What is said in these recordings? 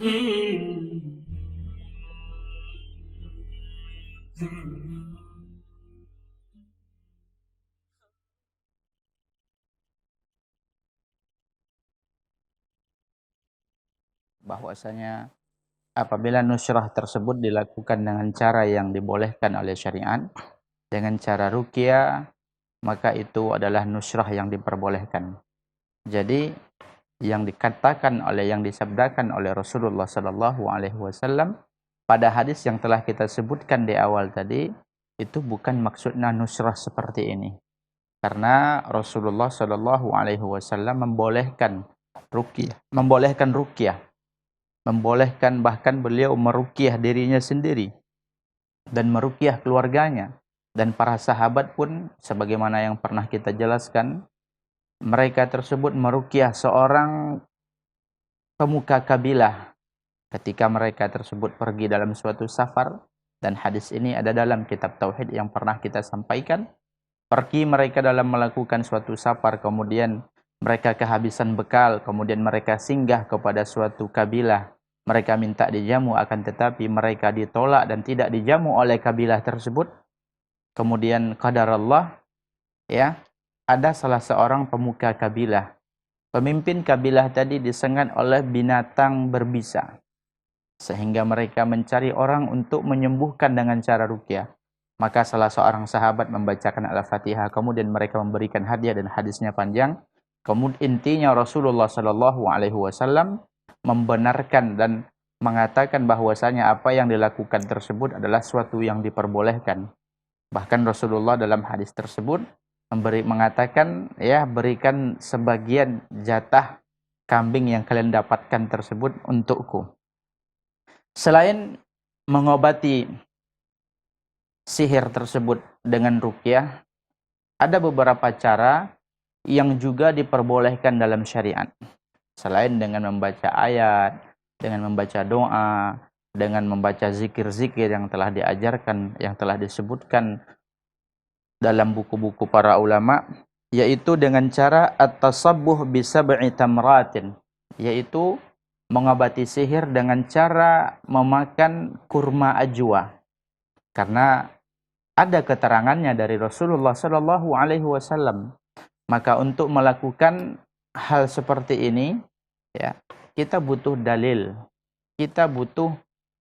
Bahwasanya apabila nusrah tersebut dilakukan dengan cara yang dibolehkan oleh syariat, dengan cara ruqyah, maka itu adalah nusrah yang diperbolehkan. Jadi yang dikatakan oleh, yang disabdakan oleh Rasulullah sallallahu alaihi wasallam pada hadis yang telah kita sebutkan di awal tadi, itu bukan maksudnya nusrah seperti ini. Karena Rasulullah sallallahu alaihi wasallam membolehkan ruqyah, membolehkan bahkan beliau meruqyah dirinya sendiri dan meruqyah keluarganya, dan para sahabat pun sebagaimana yang pernah kita jelaskan, mereka tersebut meruqyah seorang pemuka kabilah ketika mereka tersebut pergi dalam suatu safar, dan hadis ini ada dalam kitab tauhid yang pernah kita sampaikan. Pergi mereka dalam melakukan suatu safar, kemudian mereka kehabisan bekal, kemudian mereka singgah kepada suatu kabilah, mereka minta dijamu, akan tetapi mereka ditolak dan tidak dijamu oleh kabilah tersebut. Kemudian qadarullah, ya, ada salah seorang pemuka kabilah, pemimpin kabilah tadi disengat oleh binatang berbisa, sehingga mereka mencari orang untuk menyembuhkan dengan cara ruqyah. Maka salah seorang sahabat membacakan Al-Fatihah, kemudian mereka memberikan hadiah, dan hadisnya panjang. Kemudian intinya Rasulullah sallallahu alaihi wasallam membenarkan dan mengatakan bahwasanya apa yang dilakukan tersebut adalah suatu yang diperbolehkan. Bahkan Rasulullah dalam hadis tersebut mengatakan, ya, berikan sebagian jatah kambing yang kalian dapatkan tersebut untukku. Selain mengobati sihir tersebut dengan ruqyah, ada beberapa cara yang juga diperbolehkan dalam syariat. Selain dengan membaca ayat, dengan membaca doa, dengan membaca zikir-zikir yang telah diajarkan, yang telah disebutkan dalam buku-buku para ulama, yaitu dengan cara at-tasabbuh bi sab'i tamratin, yaitu mengobati sihir dengan cara memakan kurma ajwa. Karena ada keterangannya dari Rasulullah sallallahu alaihi wasallam. Maka untuk melakukan hal seperti ini, ya, kita butuh dalil. Kita butuh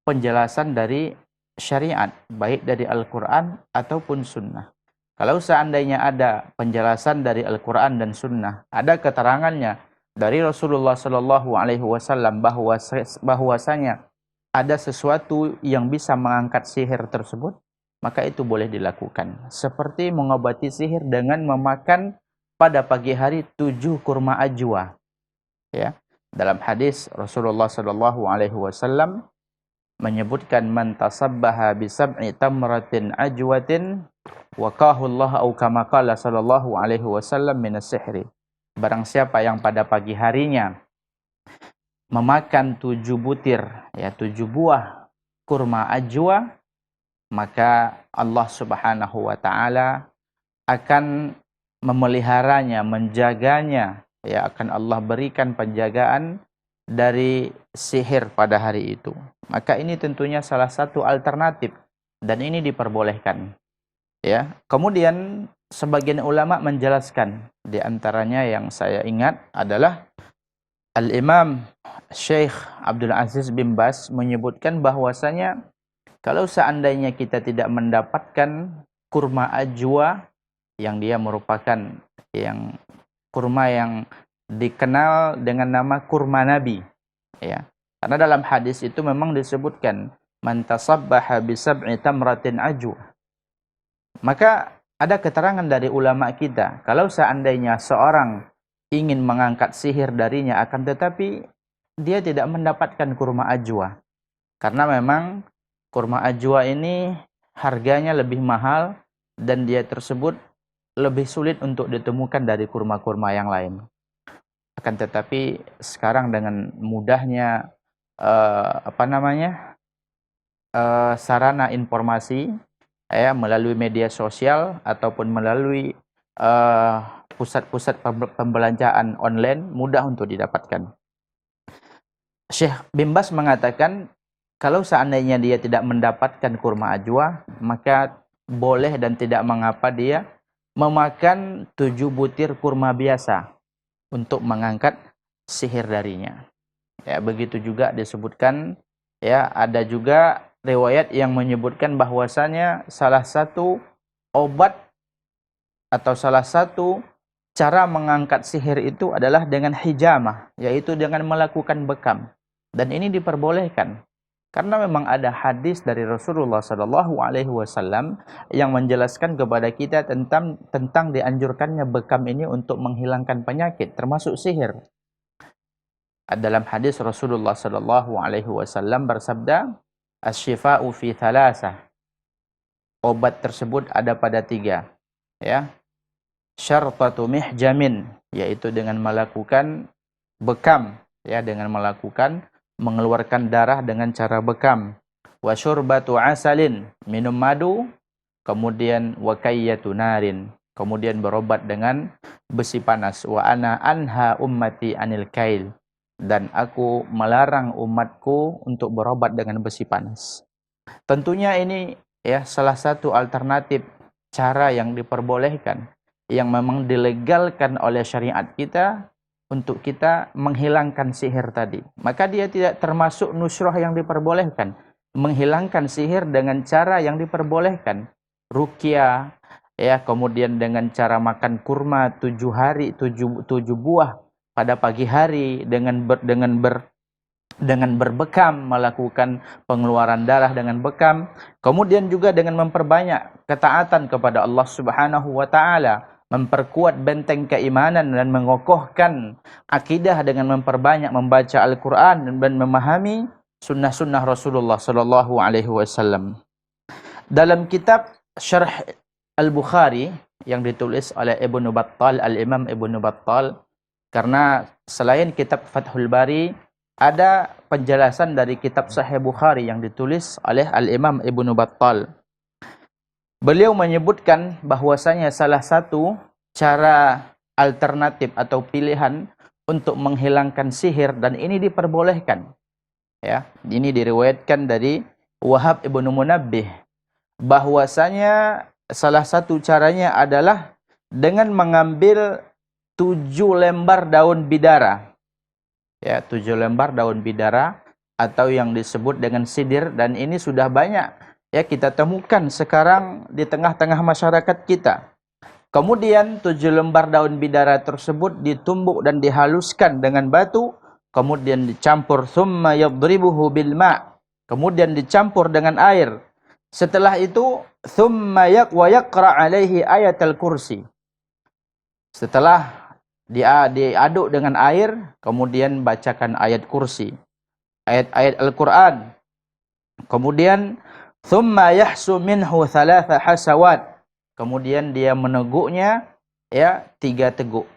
penjelasan dari syariat, baik dari Al-Qur'an ataupun sunnah. Kalau seandainya ada penjelasan dari Al-Qur'an dan sunnah, ada keterangannya dari Rasulullah sallallahu alaihi wasallam bahwasanya ada sesuatu yang bisa mengangkat sihir tersebut, maka itu boleh dilakukan. Seperti mengobati sihir dengan memakan pada pagi hari 7 kurma ajwa. Ya. Dalam hadis Rasulullah sallallahu alaihi wasallam menyebutkan, man tasabbaha bi sab'i tamratin ajwatin waqahu Allah, au kama qala sallallahu alaihi wasallam, minas sihri. Barang siapa yang pada pagi harinya memakan 7 butir, ya, 7 buah kurma ajwa, maka Allah Subhanahu wa taala akan memeliharanya, menjaganya, ya, akan Allah berikan penjagaan dari sihir pada hari itu. Maka ini tentunya salah satu alternatif, dan ini diperbolehkan. Ya. Kemudian sebagian ulama menjelaskan, di antaranya yang saya ingat adalah Al-Imam Syekh Abdul Aziz bin Baz menyebutkan bahwasanya kalau seandainya kita tidak mendapatkan kurma ajwa, yang dia merupakan kurma yang dikenal dengan nama kurma Nabi, ya. Karena dalam hadis itu memang disebutkan, man tasabbaha bi sab'i tamratin ajwa. Maka ada keterangan dari ulama kita, kalau seandainya seorang ingin mengangkat sihir darinya, akan tetapi dia tidak mendapatkan kurma ajwa, karena memang kurma ajwa ini harganya lebih mahal, dan dia tersebut lebih sulit untuk ditemukan dari kurma-kurma yang lain. Akan tetapi sekarang dengan mudahnya sarana informasi, ya, melalui media sosial ataupun melalui pusat-pusat pembelanjaan online, mudah untuk didapatkan. Syekh bin Baz mengatakan kalau seandainya dia tidak mendapatkan kurma ajwa, maka boleh dan tidak mengapa dia memakan 7 butir kurma biasa untuk mengangkat sihir darinya. Ya, begitu juga disebutkan, ya, ada juga riwayat yang menyebutkan bahwasanya salah satu obat atau salah satu cara mengangkat sihir itu adalah dengan hijamah, yaitu dengan melakukan bekam. Dan ini diperbolehkan karena memang ada hadis dari Rasulullah SAW yang menjelaskan kepada kita tentang dianjurkannya bekam ini untuk menghilangkan penyakit, termasuk sihir. Dalam hadis Rasulullah SAW bersabda, "Asy-syifa'u fi thalathah." Obat tersebut ada pada 3, ya. Syartatu mihjamin, yaitu dengan melakukan bekam, ya, dengan melakukan mengeluarkan darah dengan cara bekam. Wa syurbatu asalin, minum madu, kemudian wa kayyatu narin, kemudian berobat dengan besi panas. Wa ana anha ummati anil kail, dan aku melarang umatku untuk berobat dengan besi panas. Tentunya ini, ya, salah satu alternatif cara yang diperbolehkan, yang memang dilegalkan oleh syariat kita untuk kita menghilangkan sihir tadi. Maka dia tidak termasuk nusrah yang diperbolehkan. Menghilangkan sihir dengan cara yang diperbolehkan. Ruqyah, ya, kemudian dengan cara makan kurma 7 hari, 7 buah pada pagi hari, dengan berbekam, melakukan pengeluaran darah dengan bekam. Kemudian juga dengan memperbanyak ketaatan kepada Allah Subhanahu wa taala, memperkuat benteng keimanan dan mengokohkan akidah dengan memperbanyak membaca Al-Qur'an dan memahami sunnah-sunnah Rasulullah sallallahu alaihi wasallam. Dalam kitab Syarh Al-Bukhari yang ditulis oleh Ibnu Battal, Al-Imam Ibnu Battal, karena selain kitab Fathul Bari ada penjelasan dari kitab Sahih Bukhari yang ditulis oleh Al-Imam Ibnu Battal. Beliau menyebutkan bahwasanya salah satu cara alternatif atau pilihan untuk menghilangkan sihir, dan ini diperbolehkan. Ya, ini diriwayatkan dari Wahab Ibnu Munabbih bahwasanya salah satu caranya adalah dengan mengambil 7 lembar daun bidara. Ya, 7 lembar daun bidara atau yang disebut dengan sidir, dan ini sudah banyak, ya, kita temukan sekarang di tengah-tengah masyarakat kita. Kemudian 7 lembar daun bidara tersebut ditumbuk dan dihaluskan dengan batu, kemudian dicampur, thumma yadribuhu bil ma', kemudian dicampur dengan air. Setelah itu thumma yaqra alaihi ayatul kursi. Setelah diaduk dengan air, kemudian bacakan ayat kursi, ayat-ayat Al-Qur'an. Kemudian thumma yahsu minhu thalatha hasawat. Kemudian dia meneguknya, ya, 3 teguk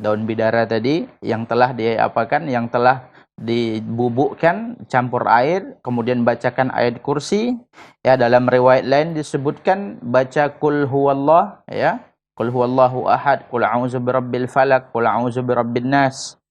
daun bidara tadi yang telah diapakan, yang telah dibubukkan, campur air, kemudian bacakan ayat kursi. Ya, dalam riwayat lain disebutkan baca qul huwallah, ya, qul huwallahu ahad, qul a'udzu birabbil falaq, qul a'udzu birabbin nas.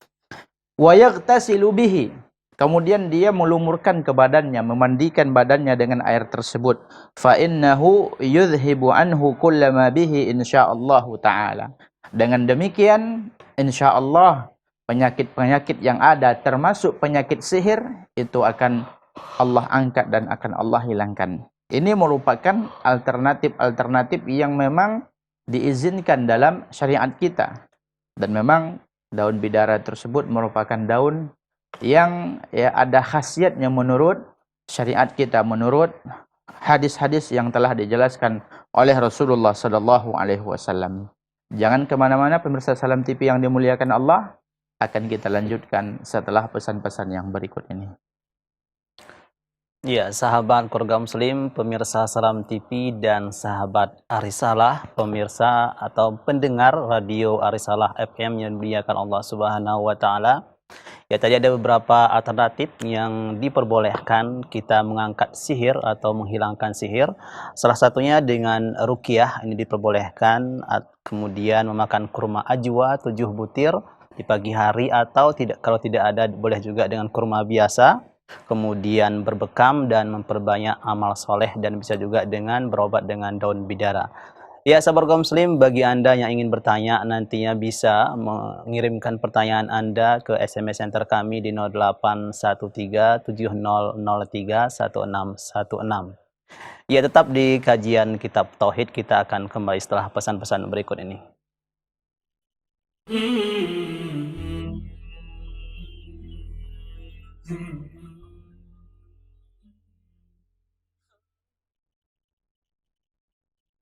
Wa yaghtasilu bihi. Kemudian dia melumurkan ke badannya, memandikan badannya dengan air tersebut. Fa innahu yudhibu anhu kullama bihi insyaallah taala. Dengan demikian, insyaallah penyakit-penyakit yang ada termasuk penyakit sihir itu akan Allah angkat dan akan Allah hilangkan. Ini merupakan alternatif-alternatif yang memang diizinkan dalam syariat kita. Dan memang daun bidara tersebut merupakan daun yang, ya, ada khasiatnya menurut syariat kita, menurut hadis-hadis yang telah dijelaskan oleh Rasulullah sallallahu alaihi wasallam. Jangan kemana-mana pemirsa Salam TV yang dimuliakan Allah, akan kita lanjutkan setelah pesan-pesan yang berikut ini. Ya, sahabat keluarga muslim, pemirsa Salam TV dan sahabat Arisalah, pemirsa atau pendengar radio Arisalah FM yang dimuliakan Allah Subhanahu wa taala. Ya, tadi ada beberapa alternatif yang diperbolehkan kita mengangkat sihir atau menghilangkan sihir. Salah satunya dengan ruqyah, ini diperbolehkan. Kemudian memakan kurma ajwa 7 butir, di pagi hari, atau kalau tidak ada boleh juga dengan kurma biasa, kemudian berbekam dan memperbanyak amal soleh, dan bisa juga dengan berobat dengan daun bidara. Ya, sahabat kaum muslim, bagi Anda yang ingin bertanya, nantinya bisa mengirimkan pertanyaan Anda ke SMS center kami di 081370031616. Ya, tetap di kajian Kitab Tauhid, kita akan kembali setelah pesan-pesan berikut ini.